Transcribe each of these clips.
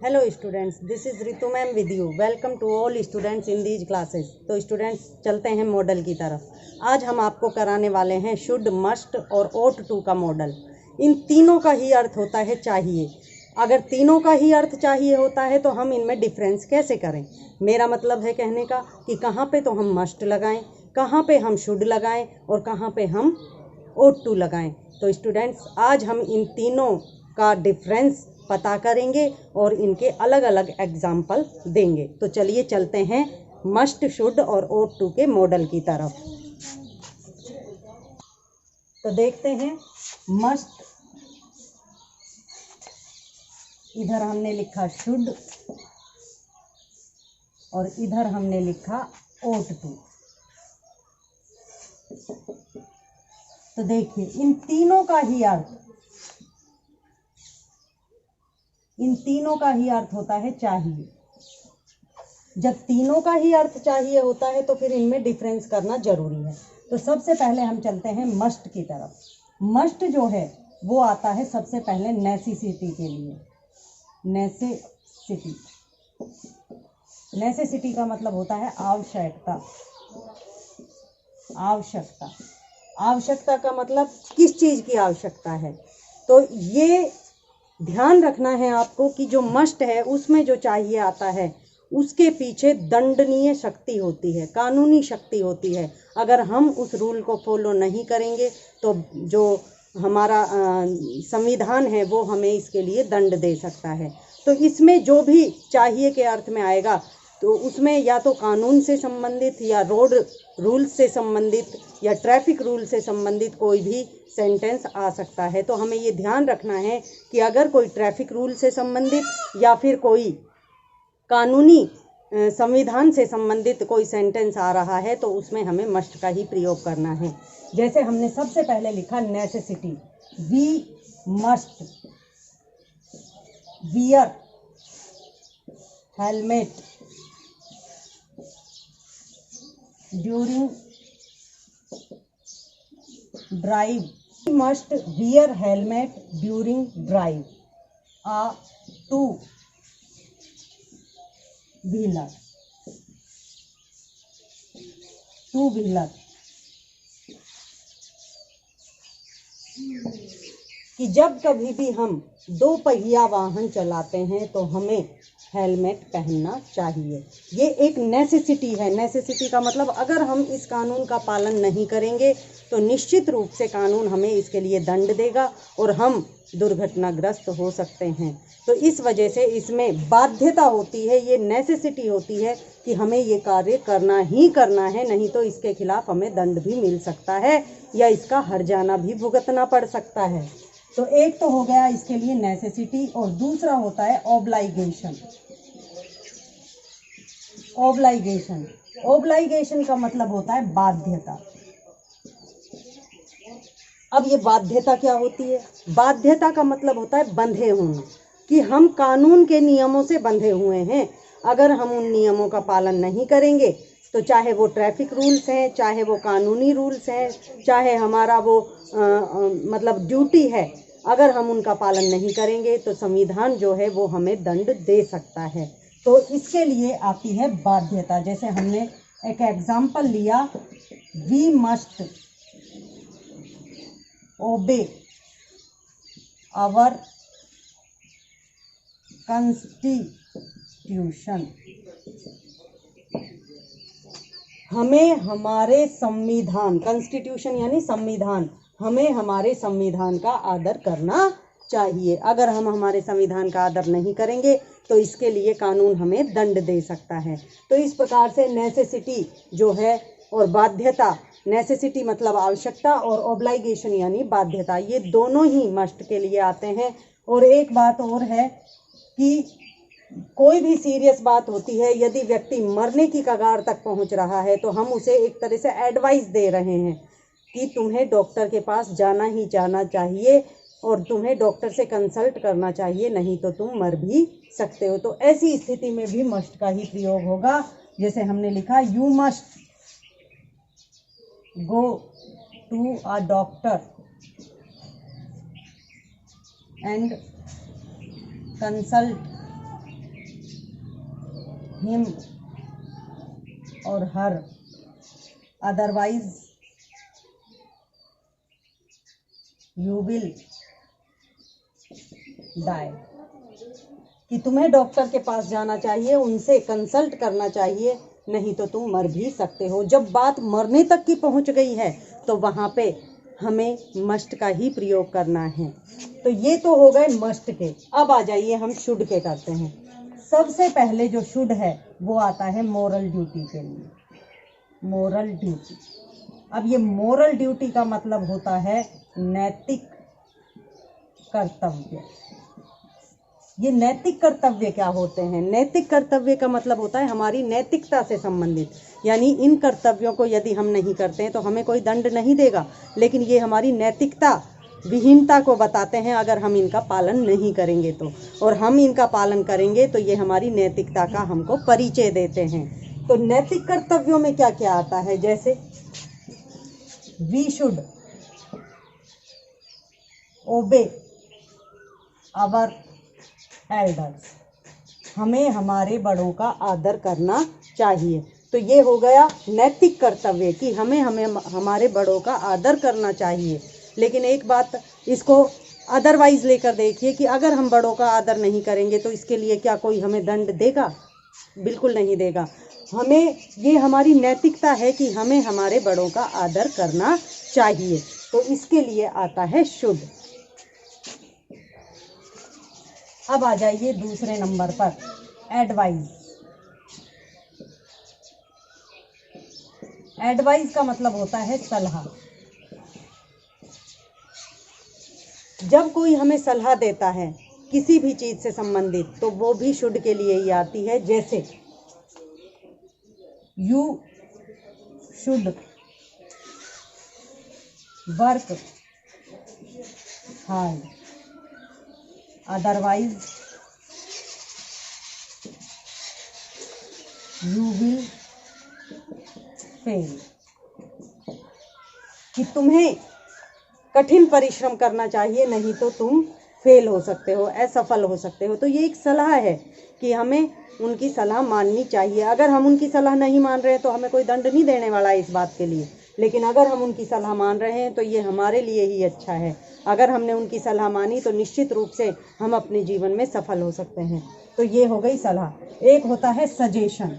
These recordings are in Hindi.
Hello students, this is Ritu ma'am with you. Welcome to all students in these classes. तो स्टूडेंट्स, चलते हैं मॉडल की तरफ। आज हम आपको कराने वाले हैं शुड, मस्ट और ought to का मॉडल। इन तीनों का ही अर्थ होता है चाहिए। अगर तीनों का ही अर्थ चाहिए होता है तो हम इनमें डिफरेंस कैसे करें। मेरा मतलब है कहने का कि कहाँ पे तो हम मस्ट लगाएं, कहाँ पे हम शुड लगाएं और कहाँ पे हम ought to लगाएं। तो स्टूडेंट्स, आज हम इन तीनों का डिफरेंस पता करेंगे और इनके अलग अलग एग्जाम्पल देंगे। तो चलिए चलते हैं मस्ट, शुड और ought to के मॉडल की तरफ। तो देखते हैं मस्ट, इधर हमने लिखा शुड और इधर हमने लिखा ought to। तो देखिए, इन तीनों का ही अर्थ होता है चाहिए। जब तीनों का ही अर्थ चाहिए होता है तो फिर इनमें डिफरेंस करना जरूरी है। तो सबसे पहले हम चलते हैं मस्ट की तरफ। मस्ट जो है वो आता है सबसे पहले नेसेसिटी के लिए। नेसेसिटी का मतलब होता है आवश्यकता का मतलब किस चीज़ की आवश्यकता है। तो ये ध्यान रखना है आपको कि जो मस्ट है उसमें जो चाहिए आता है उसके पीछे दंडनीय शक्ति होती है, कानूनी शक्ति होती है। अगर हम उस रूल को फॉलो नहीं करेंगे तो जो हमारा संविधान है वो हमें इसके लिए दंड दे सकता है। तो इसमें जो भी चाहिए के अर्थ में आएगा तो उसमें या तो कानून से संबंधित या रोड रूल से संबंधित या ट्रैफिक रूल से संबंधित कोई भी सेंटेंस आ सकता है। तो हमें ये ध्यान रखना है कि अगर कोई ट्रैफिक रूल से संबंधित या फिर कोई कानूनी संविधान से संबंधित कोई सेंटेंस आ रहा है तो उसमें हमें मस्ट का ही प्रयोग करना है। जैसे हमने सबसे पहले लिखा necessity, we must wear helmet during drive. We must wear helmet during drive. A two-wheeler कि जब कभी भी हम दो पहिया वाहन चलाते हैं तो हमें हेलमेट पहनना चाहिए। ये एक नेसेसिटी है। नेसेसिटी का मतलब अगर हम इस कानून का पालन नहीं करेंगे तो निश्चित रूप से कानून हमें इसके लिए दंड देगा और हम दुर्घटनाग्रस्त हो सकते हैं। तो इस वजह से इसमें बाध्यता होती है, ये नेसेसिटी होती है कि हमें ये कार्य करना ही करना है, नहीं तो इसके खिलाफ हमें दंड भी मिल सकता है या इसका हर्जाना भी भुगतना पड़ सकता है। तो एक तो हो गया इसके लिए नेसेसिटी और दूसरा होता है ऑब्लाइगेशन। ऑब्लाइगेशन का मतलब होता है बाध्यता। अब ये बाध्यता क्या होती है? बाध्यता का मतलब होता है बंधे होना, कि हम कानून के नियमों से बंधे हुए हैं। अगर हम उन नियमों का पालन नहीं करेंगे तो चाहे वो ट्रैफिक रूल्स हैं, चाहे वो कानूनी रूल्स हैं, चाहे हमारा वो मतलब ड्यूटी है, अगर हम उनका पालन नहीं करेंगे तो संविधान जो है वो हमें दंड दे सकता है। तो इसके लिए आती है बाध्यता। जैसे हमने एक एग्जाम्पल लिया, we must obey our constitution. हमें हमारे संविधान, कॉन्स्टिट्यूशन यानी संविधान, हमें हमारे संविधान का आदर करना चाहिए। अगर हम हमारे संविधान का आदर नहीं करेंगे तो इसके लिए कानून हमें दंड दे सकता है। तो इस प्रकार से नेसेसिटी जो है और बाध्यता, नेसेसिटी मतलब आवश्यकता और ऑब्लाइगेशन यानी बाध्यता, ये दोनों ही मस्ट के लिए आते हैं। और एक बात और है कि कोई भी सीरियस बात होती है, यदि व्यक्ति मरने की कगार तक पहुंच रहा है तो हम उसे एक तरह से एडवाइस दे रहे हैं कि तुम्हें डॉक्टर के पास जाना ही जाना चाहिए और तुम्हें डॉक्टर से कंसल्ट करना चाहिए, नहीं तो तुम मर भी सकते हो। तो ऐसी स्थिति में भी मस्ट का ही प्रयोग होगा। जैसे हमने लिखा, you must go to a doctor and consult him और her, otherwise you will die. कि तुम्हें डॉक्टर के पास जाना चाहिए, उनसे कंसल्ट करना चाहिए, नहीं तो तुम मर भी सकते हो। जब बात मरने तक की पहुंच गई है तो वहां पे हमें मस्ट का ही प्रयोग करना है। तो ये तो हो गए मस्ट के। अब आ जाइए हम शुड के करते हैं। सबसे पहले जो शुड है वो आता है मोरल ड्यूटी के लिए, मोरल ड्यूटी। अब ये मोरल ड्यूटी का मतलब होता है नैतिक कर्तव्य। ये नैतिक कर्तव्य क्या होते हैं? नैतिक कर्तव्य का मतलब होता है हमारी नैतिकता से संबंधित, यानी इन कर्तव्यों को यदि हम नहीं करते हैं तो हमें कोई दंड नहीं देगा, लेकिन ये हमारी नैतिकता विहीनता को बताते हैं अगर हम इनका पालन नहीं करेंगे तो। और हम इनका पालन करेंगे तो ये हमारी नैतिकता का हमको परिचय देते हैं। तो नैतिक कर्तव्यों में क्या क्या आता है? जैसे we should obey our elders, हमें हमारे बड़ों का आदर करना चाहिए। तो ये हो गया नैतिक कर्तव्य कि हमें हमारे बड़ों का आदर करना चाहिए। लेकिन एक बात इसको अदरवाइज लेकर देखिए कि अगर हम बड़ों का आदर नहीं करेंगे तो इसके लिए क्या कोई हमें दंड देगा? बिल्कुल नहीं देगा। हमें ये हमारी नैतिकता है कि हमें हमारे बड़ों का आदर करना चाहिए, तो इसके लिए आता है शुड। अब आ जाइए दूसरे नंबर पर, एडवाइज। एडवाइज का मतलब होता है सलाह। जब कोई हमें सलाह देता है किसी भी चीज से संबंधित तो वो भी शुड के लिए ही आती है। जैसे you should work hard, otherwise you will fail. कि तुम्हें कठिन परिश्रम करना चाहिए, नहीं तो तुम फेल हो सकते हो, असफल हो सकते हो। तो ये एक सलाह है कि हमें उनकी सलाह माननी चाहिए। अगर हम उनकी सलाह नहीं मान रहे हैं तो हमें कोई दंड नहीं देने वाला है इस बात के लिए, लेकिन अगर हम उनकी सलाह मान रहे हैं तो ये हमारे लिए ही अच्छा है। अगर हमने उनकी सलाह मानी तो निश्चित रूप से हम अपने जीवन में सफल हो सकते हैं। तो ये हो गई सलाह। एक होता है सजेशन।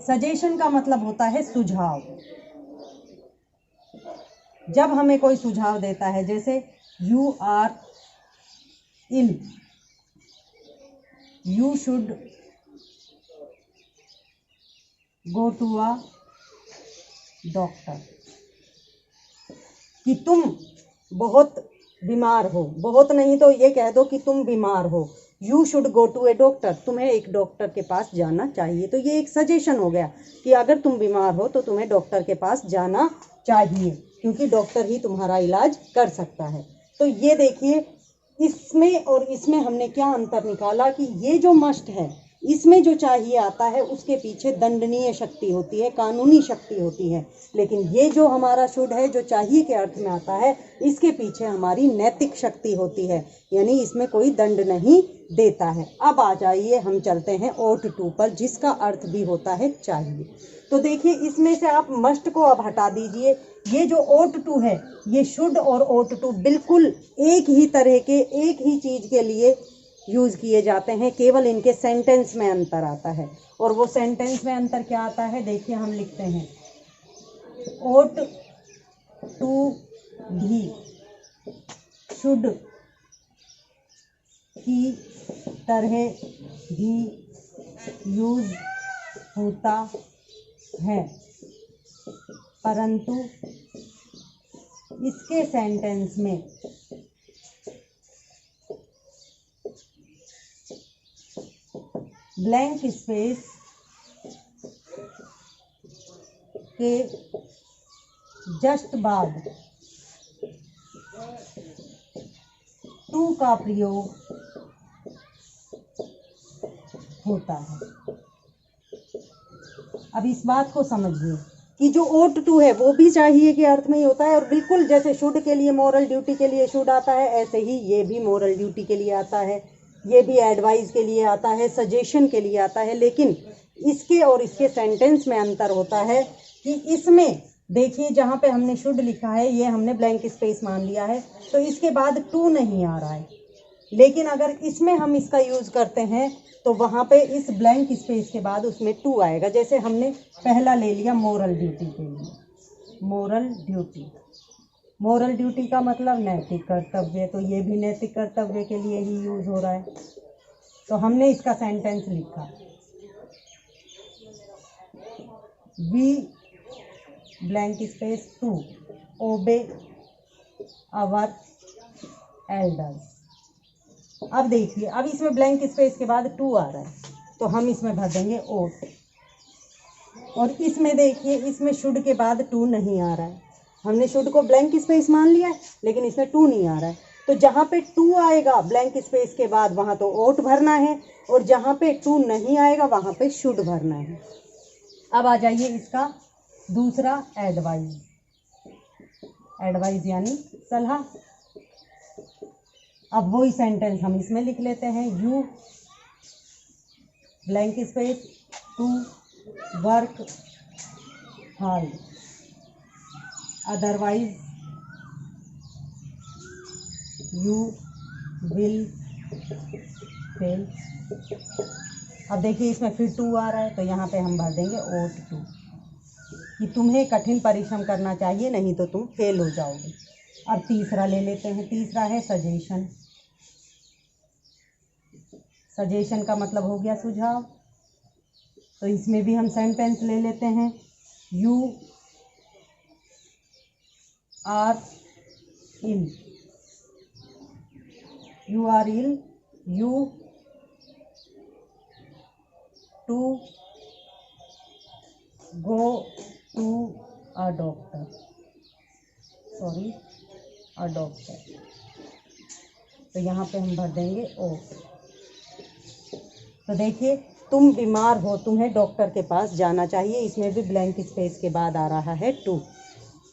सजेशन का मतलब होता है सुझाव। जब हमें कोई सुझाव देता है, जैसे you are ill, you should go to a doctor. कि तुम बहुत बीमार हो, बहुत नहीं तो ये कह दो कि तुम बीमार हो। You should go to a doctor, तुम्हें एक डॉक्टर के पास जाना चाहिए। तो ये एक सजेशन हो गया कि अगर तुम बीमार हो तो तुम्हें डॉक्टर के पास जाना चाहिए, क्योंकि डॉक्टर ही तुम्हारा इलाज कर सकता है। तो ये देखिए, इसमें और इसमें हमने क्या अंतर निकाला कि ये जो मस्ट है इसमें जो चाहिए आता है उसके पीछे दंडनीय शक्ति होती है, कानूनी शक्ति होती है। लेकिन ये जो हमारा शुड है, जो चाहिए के अर्थ में आता है, इसके पीछे हमारी नैतिक शक्ति होती है, यानी इसमें कोई दंड नहीं देता है। अब आ जाइए हम चलते हैं ought to पर, जिसका अर्थ भी होता है चाहिए। तो देखिए, इसमें से आप मस्ट को अब हटा दीजिए। ये जो ought to है, ये शुड और ought to बिल्कुल एक ही तरह के, एक ही चीज के लिए यूज किए जाते हैं, केवल इनके सेंटेंस में अंतर आता है। और वो सेंटेंस में अंतर क्या आता है? देखिए, हम लिखते हैं ought to भी शुड की तरह भी यूज होता है, परंतु इसके सेंटेंस में ब्लैंक स्पेस के जस्ट बाद टू का प्रयोग होता है। अब इस बात को समझिए कि जो ought to है वो भी चाहिए के अर्थ में ही होता है, और बिल्कुल जैसे शुड के लिए, मोरल ड्यूटी के लिए शुड आता है, ऐसे ही ये भी मोरल ड्यूटी के लिए आता है। ये भी एडवाइस के लिए आता है, सजेशन के लिए आता है। लेकिन इसके और इसके सेंटेंस में अंतर होता है कि इसमें देखिए जहाँ पे हमने शुड लिखा है ये हमने ब्लैंक स्पेस मान लिया है, तो इसके बाद टू नहीं आ रहा है। लेकिन अगर इसमें हम इसका यूज़ करते हैं तो वहाँ पे इस ब्लैंक स्पेस के बाद उसमें टू आएगा। जैसे हमने पहला ले लिया मोरल ड्यूटी के लिए, मोरल ड्यूटी। मोरल ड्यूटी का मतलब नैतिक कर्तव्य, तो ये भी नैतिक कर्तव्य के लिए ही यूज़ हो रहा है। तो हमने इसका सेंटेंस लिखा, we blank space to obey our elders. अब देखिए, अब इसमें ब्लैंक स्पेस के बाद टू आ रहा है, तो हम इसमें भर देंगे ओट। और इसमें देखिए, इसमें शुड के बाद टू नहीं आ रहा है। हमने शुड को ब्लैंक स्पेस मान लिया है, लेकिन इसमें टू नहीं आ रहा है। तो जहाँ पे टू आएगा ब्लैंक स्पेस के बाद वहाँ तो ओट भरना है, और जहाँ पे टू नहीं आएगा वहाँ पे शुड भरना है। अब आ जाइए इसका दूसरा एडवाइस। एडवाइस यानी सलाह। अब वही सेंटेंस हम इसमें लिख लेते हैं, you blank space to work hard otherwise you will fail. अब देखिए इसमें फिर टू आ रहा है, तो यहाँ पे हम भर देंगे ओट टू, कि तुम्हें कठिन परिश्रम करना चाहिए, नहीं तो तुम फेल हो जाओगे। अब तीसरा ले लेते हैं, तीसरा है सजेशन। सजेशन का मतलब हो गया सुझाव, तो इसमें भी हम सेंटेंस ले लेते हैं, you are ill, you are ill, you to go to a doctor, sorry a doctor. तो यहाँ पे हम भर देंगे ओ। तो देखिए, तुम बीमार हो, तुम्हें डॉक्टर के पास जाना चाहिए, इसमें भी ब्लैंक स्पेस के बाद आ रहा है टू।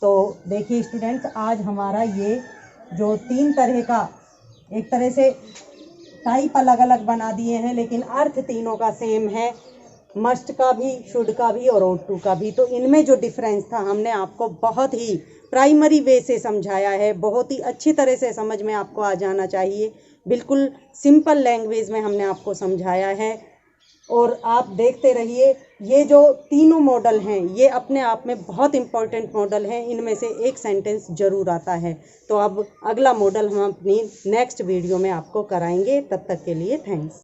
तो देखिए स्टूडेंट्स, आज हमारा ये जो तीन तरह का, एक तरह से टाइप अलग अलग बना दिए हैं लेकिन अर्थ तीनों का सेम है, मस्ट का भी, शुड का भी और ओट टू का भी। तो इनमें जो डिफरेंस था हमने आपको बहुत ही प्राइमरी वे से समझाया है, बहुत ही अच्छी तरह से समझ में आपको आ जाना चाहिए, बिल्कुल सिंपल लैंग्वेज में हमने आपको समझाया है। और आप देखते रहिए, ये जो तीनों मॉडल हैं ये अपने आप में बहुत इम्पोर्टेंट मॉडल हैं, इनमें से एक सेंटेंस जरूर आता है। तो अब अगला मॉडल हम अपनी नेक्स्ट वीडियो में आपको कराएंगे। तब तक के लिए थैंक्स।